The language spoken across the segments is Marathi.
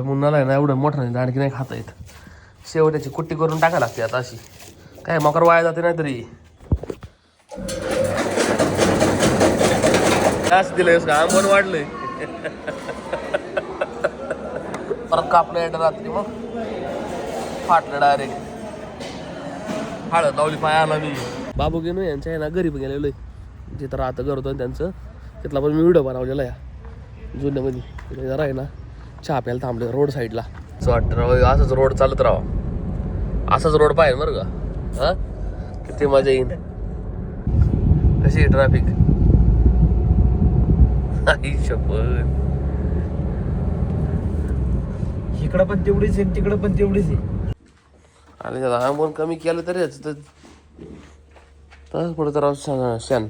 मुन्नाला आहे ना एवढं मोठं नाही आणखी नाही खाता येत. शेवट्याची कुट्टी करून टाकायला लागते आता अशी. काय मकर वाया जाते नाही तरी जास्त दिलंय का आंबन वाढलंय. परत कापलं येतं रात्री मग फाटलं डायरेक्ट. हळद लावली पायाला मी. बाबू गेलो यांच्या आहे ना घरी पण गेलेलो आहे जिथं राहतं घर होतं त्यांचं. तिथला पण मी व्हिडिओ बनवलेला आहे जुन्यामध्ये. जरा आहे ना चहा प्यायला थांबले रोड साईडला. असं वाटतं असंच रोड चालत राहा. असाच रोड पाहिजे बरं का. हा किती मजा येईल. कशी ट्रॅफिक इकडं पण तेवढीच आहे तिकडं पण तेवढीच आहे. आणि त्याला आंबोन कमी केलं तरी तर पुढे तर शान.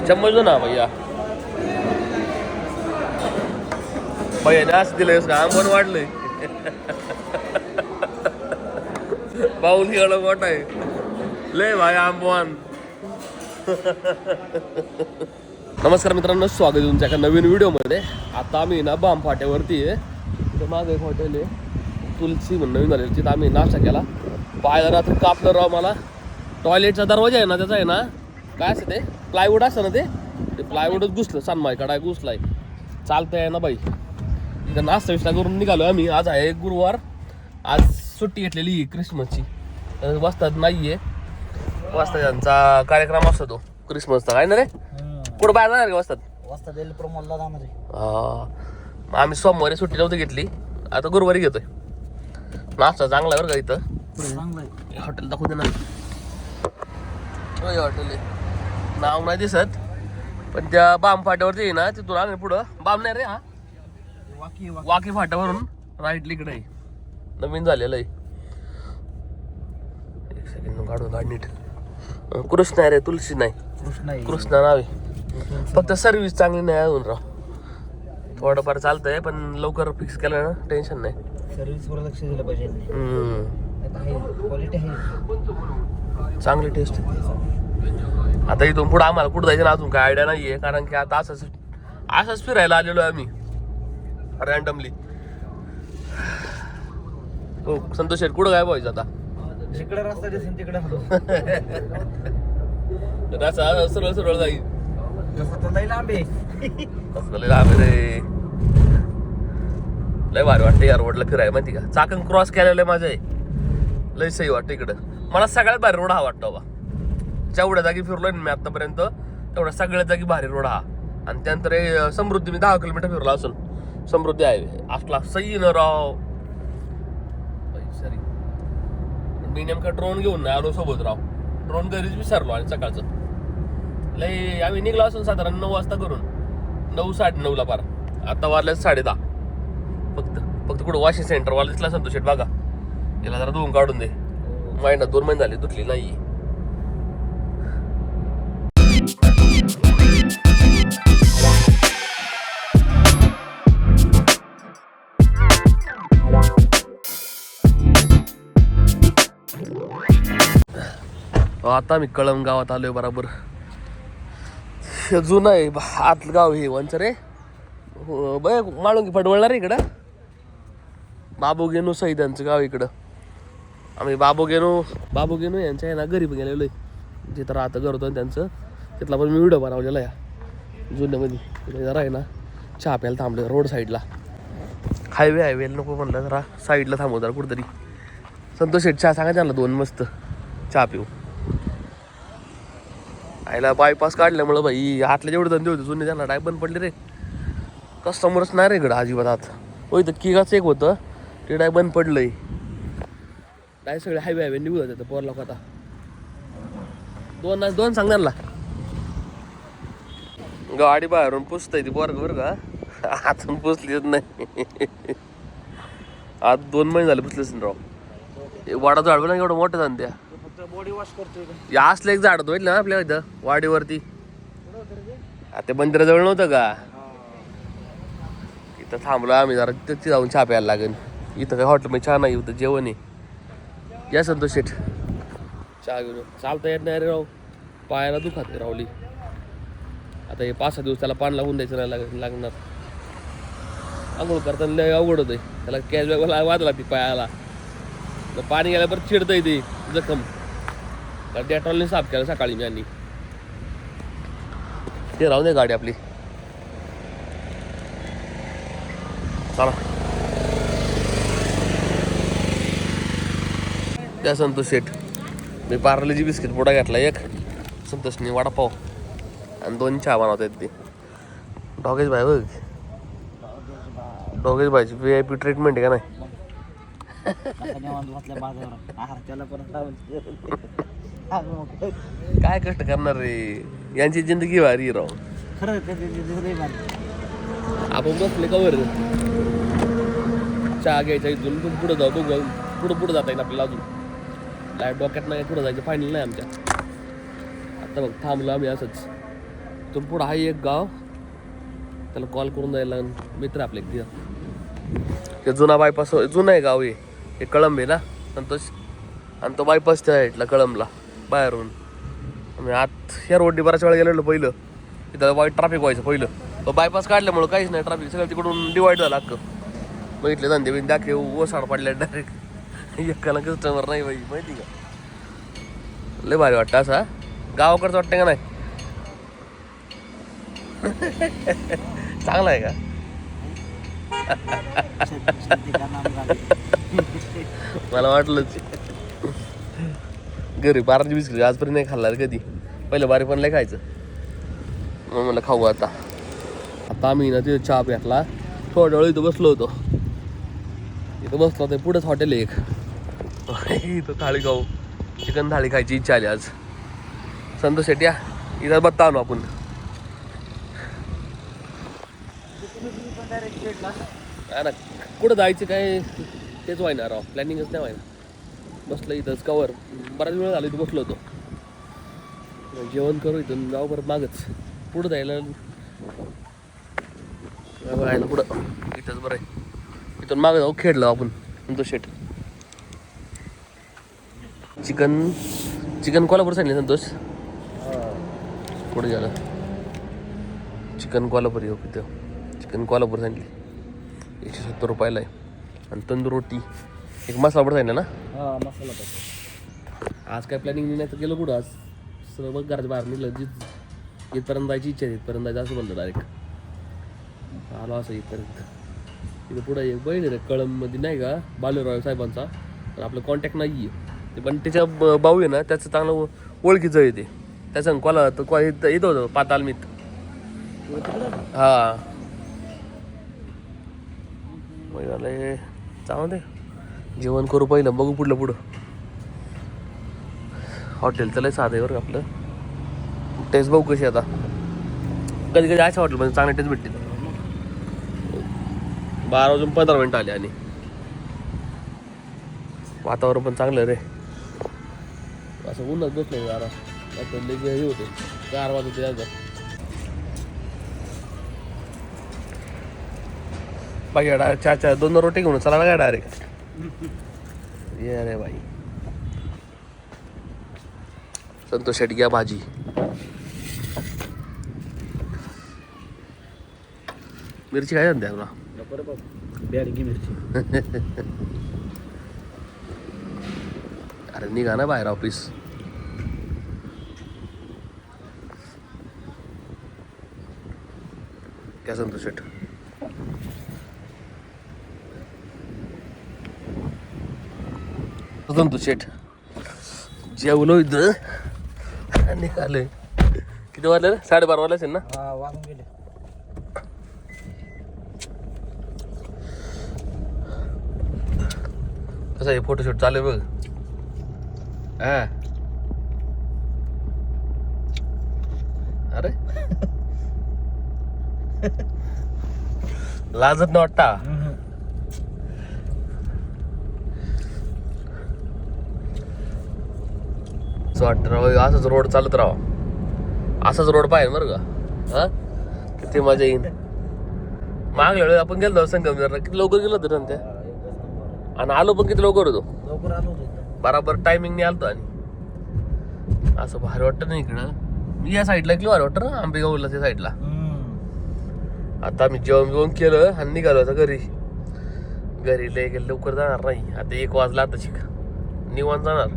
चम्मच दो ना भैया. भैया जास्त दिलंय का आंबन वाढलंय. बाऊल एवढं मोठा आहे लय भाई आंबवान. नमस्कार मित्रांनो, स्वागत आहे तुमच्या एका नवीन व्हिडिओमध्ये. आता आम्ही ना बाम फाट्यावरती आहे. तिथं माझं एक हॉटेल आहे तुलसी म्हणून नवीन झालेलं. तिथं आम्ही नाश्ता केला. पाहायला रात्री कापलं राव मला. टॉयलेटचा दरवाजा आहे ना त्याचा आहे ना काय असं ते प्लायवूड असतं ना ते प्लायवूडच घुसलं. सनमाय कडाय घुसलाय. चालतंय ना बाई. इथं नाश्ता विष्टा करून निघालो आम्ही. आज आहे गुरुवार. आज सुट्टी घेतलेली क्रिसमसची. वाजतात नाहीये वाजता त्यांचा कार्यक्रम असतो तो क्रिसमसचा. काय ना रे कुठं बाहेर जाणार का वाजतात प्रमोदला जाणार आहे. आम्ही सोमवारी सुट्टी नव्हती घेतली. आता गुरुवारी घेतोय. नाश्ता चांगला आहे बरं का इथं. हॉटेल दाखवते ना. हॉटेल आहे नाव नाही दिसत पण त्या बाम फाट्यावरती आहे ना तिथून आम्ही पुढं. बाम नाही रे हा वाकी फाट्यावरून राईटली इकडे आहे. नवीन झालेलं आहे. एक सेकंड काढून गाडी नीट. कृष्णा आहे रे तुलसी नाही. कृष्णा नाव आहे. फक्त सर्व्हिस चांगली नाही अजून राव. थोडंफार चालतंय पण लवकर फिक्स केलं ना टेन्शन नाही. सर्व्हिसवर लक्ष दिलं पाहिजे. क्वालिटी आहे चांगली टेस्ट. आता इथून पुढे आम्हाला कुठं जायचं ना अजून काय आयडिया नाहीये. कारण की आता असंच फिरायला आलेलो आहे आम्ही रँडमली. हो संतोष शेठ कुठं काय व्हायचं आता. जिकडे रस्ता दिसेल तिकडे सरळ सरळ जाईल. लांब रे लय भारी वाटतं या रोडला फिरायला माहिती का. चाकण क्रॉस केलेलं माझं आहे. लय सही वाटतं इकडं. मला सगळ्यात भारी रोड हा वाटतो बा. जेवढ्या जागी फिरलोय मी आतापर्यंत तेवढ्या सगळ्या जागी भारी रोड हा. आणि त्यानंतर समृद्धी मी 10 किलोमीटर फिरला असून. समृद्धी हायवे असला सही न राव. सॉरी मी नेमका ड्रोन घेऊन नाही आलो सोबत राव. ड्रोन घरीच विसरलो. आणि सकाळचं लय आम्ही निघलो असून साधारण 9 वाजता करून 9 9:30 पार. आता वाजल्या 10:30. फक्त कुठं वॉशिंग सेंटर वाला दिसला संतोष शेट बघा. याला जरा धुवून काढून दे. 2 महिने झाले धुतली नाही. आता मी कळम गावात आलोय बरोबर. जुनं आहे आतलं गाव हे वंच रे. बघ माळुंगी फडवळणार इकडं. बाबू गेनू सईदांचं गाव इकडं. आम्ही बाबू गेनू यांच्या आहे ना घरी पण गेलेलो आहे जिथं राहतं घर होतं त्यांचं. तिथला पण मी व्हिडिओ बनवलेला आहे जुन्यामध्ये. जरा आहे ना चहा प्यायला थांबले रोड साईडला. हायवे नको म्हणलं जरा साईडला थांबव जरा कुठंतरी. संतोष शेठ चहा सांगा त्यांना 2 मस्त चहा पिऊ. आईला बायपास काढल्यामुळं भाई आतले जेवढे धंदे होते जुने त्यांना डाय बंद पडले रे. कस्टमरच नाही रे इकडं अजिबात. आत होय तर किगाचं एक होतं ते डाय बंद पडलंय. डाय सगळे हायवे निघून जातात पोर लोक. आता 2 सांग त्यांना. गाडी बाहेरून पुसतय ती पोरग बरं का. आतून पुसलीच नाही. आज 2 महिने झाले पुसलेच राव. वाडा झाड ना एवढं मोठं झालं त्या. बॉडी वॉश करतोय. या असलं एक झाड होईल ना आपल्या इथं वाडीवरती. ते मंदिराजवळ नव्हतं का. इथं थांबलो आम्ही जरा. तिथे जाऊन चहा प्यायला लागेल. इथं काय हॉटेल मध्ये चहा नाही होतं जेवण आहे. या संतोष शेठ चहा घेऊन चालता येत नाही रे राव, पायाला दुखात रावली. आता हे 5-6 दिवस त्याला पाणी लागून द्यायचं नाही लागणार. आंघोळ करताना लय अवघड होतंय, त्याला कॅश बॅग वाजला ती पायाला. तर पाणी गेल्या परत चिडतंय ते जखम. तर डेटॉलने साफ केलं सकाळी मी. आणि ते राहून दे गाडी आपली. चला त्या संतोष शेठ. मी पार्लेजी बिस्किट पुडा घेतला एक, संतोषनी वडापाव आणि 2 चहा बनवता येत. ते डॉगेश भाई बघ, डॉगेश भाईची VIP ट्रीटमेंट आहे का नाही. काय कष्ट करणार रे, यांची जिंदगी भारी राव. आपण बसले कवर चहा घ्यायचा, इथून पुढे जाऊ बघू. पुढे जाता येईल आपल्याला. अजून लाईट डोक्यात नाही, पुढे जायचं फायनल नाही आमच्या. आता बघ थांबलो आम्ही असंच. इथून पुढं आहे एक गाव, त्याला कॉल करून जायला मित्र आपले ते जुना बायपास. जुना आहे गाव हे कळंब आहे ना संतोष. आणि तो बायपास त्या साईडला कळंबला बाहेरून. आम्ही आत ह्या रोडनी बऱ्याच वेळा गेलेलो. पहिलं तिथं वाईट ट्रॅफिक व्हायचं पहिलं. तो बायपास काढल्यामुळं काहीच नाही, ट्रॅफिक सगळं तिकडून डिवाईड झालं अख्खं. बघितले धंदे बिन दाखव ओसाड पडल्या डायरेक्ट. एकाला कस्टमर नाही बाई, माहिती का. लय भारी वाटतं असा. गावाकडचं वाटतं का नाही. चांगला आहे का. मला वाटलंच. घरी बाराची बिस्किट आजपर्यंत नाही खाल्ला कधी. पहिलं बारी पण लय खायचं. मग मला खाऊ आता आम्ही ना तिथे चहा प्याकला. थोड्या वेळ इथं बसलो होतो. इथं बसलो होतो, पुढेच हॉटेल आहे एक. इथं थाळी खाऊ, चिकन थाळी खायची इच्छा आली आज. संतोष शेट्टी या इथं बत्ता आणू आपण. ना कुठं जायचं काय तेच व्हायना राव, प्लॅनिंगच नाही व्हायना. बसलं इथंच कवर, बराच वेळ झाला इथं बसलो होतो. जेवण करू इथून जाऊ परत मागच. पुढं जायला व्हायला पुढं इथंच बरं आहे. इथून मागं जाऊ खेळलो आपण. संतोष शेट चिकन कोल्हापूर सांगितलं संतोष. पुढे झालं चिकन कोल्हापूर येऊ तिथं. चिकन कोल्हापूर सांगितली 170 रुपयाला आहे. आणि तंदूर रोटी एक मसाला पण सांगितलं ना. मसाला आज काय प्लॅनिंग नाही तर गेलो कुठं. आज सर्व बघ घराच्या बाहेर निघलं. इथपर्यंत जायची इच्छा आहे, इथपर्यंत जायचं असं म्हणलं डायरेक्ट. आलो असं इथपर्यंत. तिथं पुढं एक बैल रे कळंबमध्ये नाही का बालूराव साहेबांचा. पण आपलं कॉन्टॅक्ट नाही आहे ते. पण त्याच्या भाऊ आहे ना, त्याचं चांगलं ओळखीचं आहे ते. त्याचं कोला येत होतं पातालमीत. हा मग चांगलं दे. जेवण करू पहिलं, बघू पुढं. हॉटेलचं लय साधं आहे बरं आपलं. टेस्ट बघू कशी आता. कधी असं हॉटेलमध्ये चांगली टेस्ट भेटते. 12:15 आले. आणि वातावरण पण चांगलं रे. असं उन्हात बसलं जरा. हे होते 4 वाजते आज. बाकी चहा 2 रोटी घेऊन चला ना डायरेक्ट. ये रे बाई. संतोष शेट घ्या भाजी. मिरची काय म्हणते तुला. मिरची अरे निघा ना बाहेर ऑफिस. काय संतोष शेट. संतोष शेट जेवलो इथं निघाले. किती वाजले रे. 12:30 वाजले असेल ना. वाहून गेले. कसं आहे फोटोशूट चालू बघ. हा अरे लाजत न वाटता. वाटत राव असंच रोड चालत राव. असाच रोड पाहिजे बरं का. हा किती मजा येईल. मागल्या वेळेस आपण गेलो संगमनेरला. किती लवकर गेलो होतो ना त्या. आणि आलो पण किती लवकर होतो. लवकर आलो होतो. बराबर टायमिंगने आलतो. आणि असं भारी वाटतं ना इकडं. मी या साईडला इकडे भारी वाटतं ना आंबेगावला त्या साईडला. आता आम्ही जेवण केलं आणि निघालो आता घरी लय लवकर जाणार नाही. आता 1 वाजला आता शिक निवांत जाणार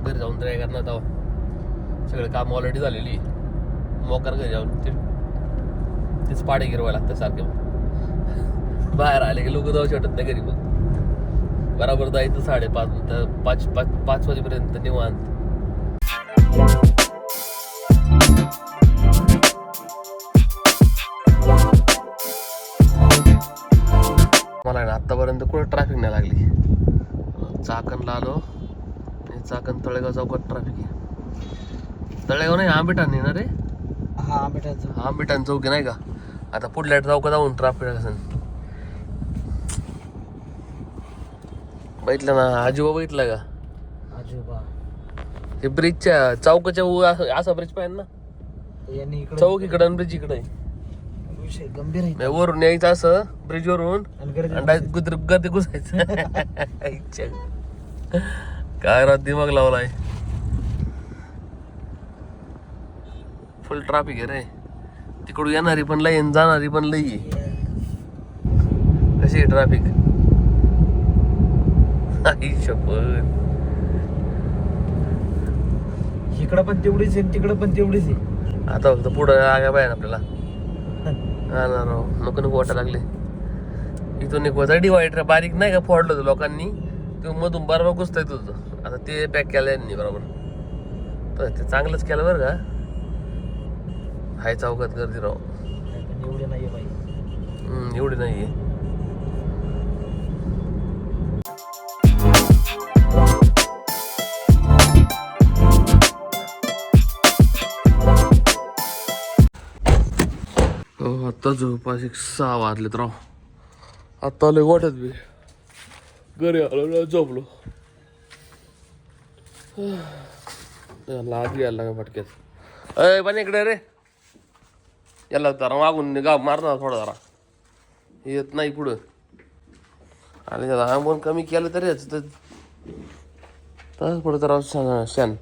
घरी जाऊन तर काय करणार तेव्हा. सगळे काम ऑलरेडी झालेली मोकार घरी जाऊन तेच पाडे गिरवायला लागतं सारखे. बाहेर आले की लोक जाऊ शकत नाही घरी. मग बराबर जायचं 5:30 5 वाजेपर्यंत निवांत. मला ना आतापर्यंत कुठं ट्रॅफिक नाही लागली. चाकणला आलो आणि चाकण तळेगाव चौकात ट्रॅफिक आहे. तळेगाव नाही आंबेठाण नाही ना रे. हा आंबेठाचं आंबेठाण चौक नाही का. आता पुढल्या चौकात जाऊन ट्रॅफिक असेल. बघितलं ना आजोबा बघितलं का. आजोबा ते ब्रिजच्या चौकाच्या असा ब्रिज पाहिजे ना. यांनी इकडे चौक इकडे आणि ब्रिज इकडे. विषय गंभीर आहे. म्हणजे वरून यायचं असं ब्रिज वरून आणि गर्दी आणि डायरेक्ट गर्दी घुसायचं. इच्छा. काय रात दिमाग लावलाय. फुल ट्रॅफिक आहे रे. तिकडून येणारी पण लई आणि जाणारी पण लई आहे. कशी आहे ट्रॅफिक. शपथ. इकडं पण तेवढीच आहे तिकडं पण तेवढीच आहे. आता फक्त पुढं आगा पाहिजे आपल्याला. हा ना राव नको नको वाटायला लागले. इथून एक वजा डिवायडर बारीक नाही का फोडलं होतं लोकांनी. ते मधून बरोबर घुसता येत होतं. आता ते पॅक केलं यांनी बरोबर. तर ते चांगलंच केलं बरं का. हाय चौकात गर्दी राव. पण एवढे नाहीये बाई. एवढी नाहीये. आता जवळपास 6 वाजलेत राव. आता आले गोठ्यात बी. घरी आलो झोपलो. लाज घ्यायला लागा फटक्यात. अय पण इकडे रे. याला जरा मागून गाव मारणार थोडा जरा. येत नाही पुढं. आणि त्याला आंबोन कमी केलं तरी तर पुढं तर शान.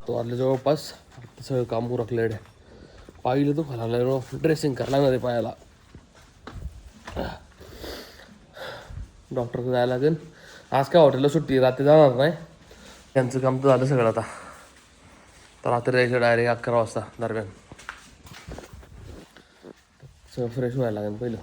वाजले जवळपास. सगळं काम उरकलेलं आहे. पाहिलं तो खाला ड्रेसिंग करायला लागणार आहे पायाला. डॉक्टरकडे जायला लागेल. आज काय हॉटेलला सुट्टी रात्री जाणार नाही. त्यांचं काम तर झालं सगळं आता. तर रात्री यायचं डायरेक्ट 11 वाजता दरम्यान. सगळं फ्रेश व्हायला लागेल पहिलं.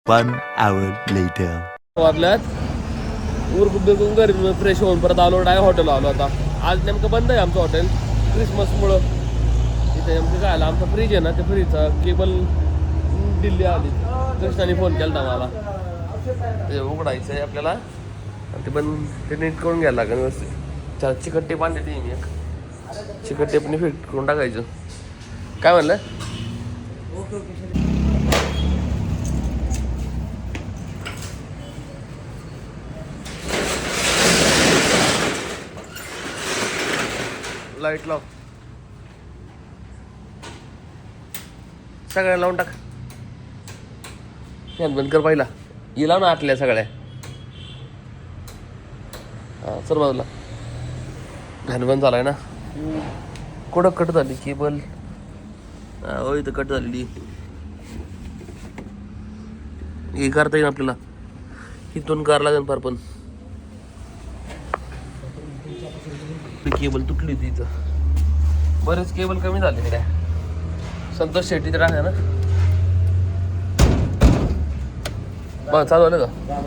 One hour later. वाजल्यात उरकून घरी फ्रेश होऊन परत आलो. डायरेक्ट हॉटेल आलो. आता आज नेमकं बंद आहे आमचं हॉटेल क्रिसमसमुळं. इथे नेमकं काय आलं आमचा फ्रीज आहे ना. ते फ्रीजचा केबल दिल्ली आली. कृष्णाने फोन केला मला. ते उघडायचं आहे आपल्याला. आणि ते पण ते नीट करून घ्यायला लागेल व्यवस्थित. चार चिकट टेप आणले ते मी एक. चिकट टेपने फिट करून टाकायचं. काय म्हणलं. लाईट लाव. सगळ्या लावून टाक. फॅन बंद कर पहिला. येला ना आतल्या सगळ्या. हां सर बाजूला. फॅन बंद झालाय ना. कुठं कट झाली केबल. हो इथं कट झालेली हे करता येईल आपल्याला इथून कार लागेल फार पण केबल तुटली होती इथं बरेच केबल कमी झाले काय संतोष शेट्टी तर आहे ना बघ चालू आलं का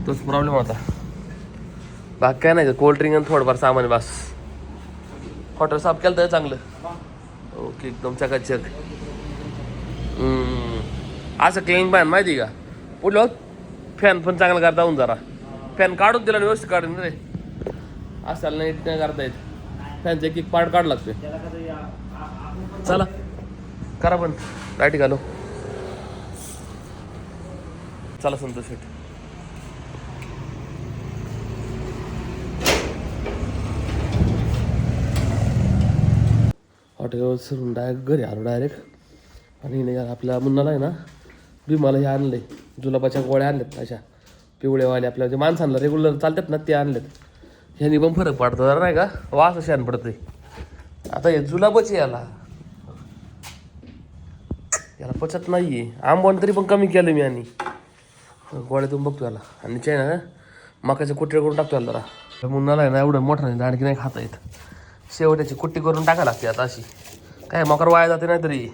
तोच प्रॉब्लेम होता बाकी काय नाही कोल्ड ड्रिंक आणि थोडंफार सामान आहे बस हॉटेल साफ केलं तर चांगलं ओके एकदम चकाचक असं क्लीन पाहिजे माहिती का पुढलं फॅन पण चांगला करता होऊन जरा फॅन काढून दिला व्यवस्थित काढून रे असायला नाही नाही करता येत फॅनचं एक पार्ट काढ लागते चला करा पण लाईट घालो चला संतोष शेट हॉटेलवर सरून डायरेक्ट घरी आलो डायरेक्ट आणि नाही आपल्या मुन्नाला आहे ना भीमाला हे आणले जुलाबाच्या गोळ्या आणल्यात अशा पिवळेवाले आपल्या जे माणसांना रेग्युलर चालतात ना ते आणलेत ह्यानी पण फरक पडतो जरा नाही का वास असे आण पडते आता हे जुलाबाचे याला पचत नाही आहे आंबवण तरी पण कमी केलं मी आणि गोळ्यातून बघतो याला आणि चे ना मकाच्या कुट्टे करून टाकतो याला जरा मुन्नाला आहे ना एवढं मोठं नाही आणखी नाही खाता येत शेवट्याची कुट्टी करून टाकायला लागते आता अशी काय मकर वाया जाते नाही तरी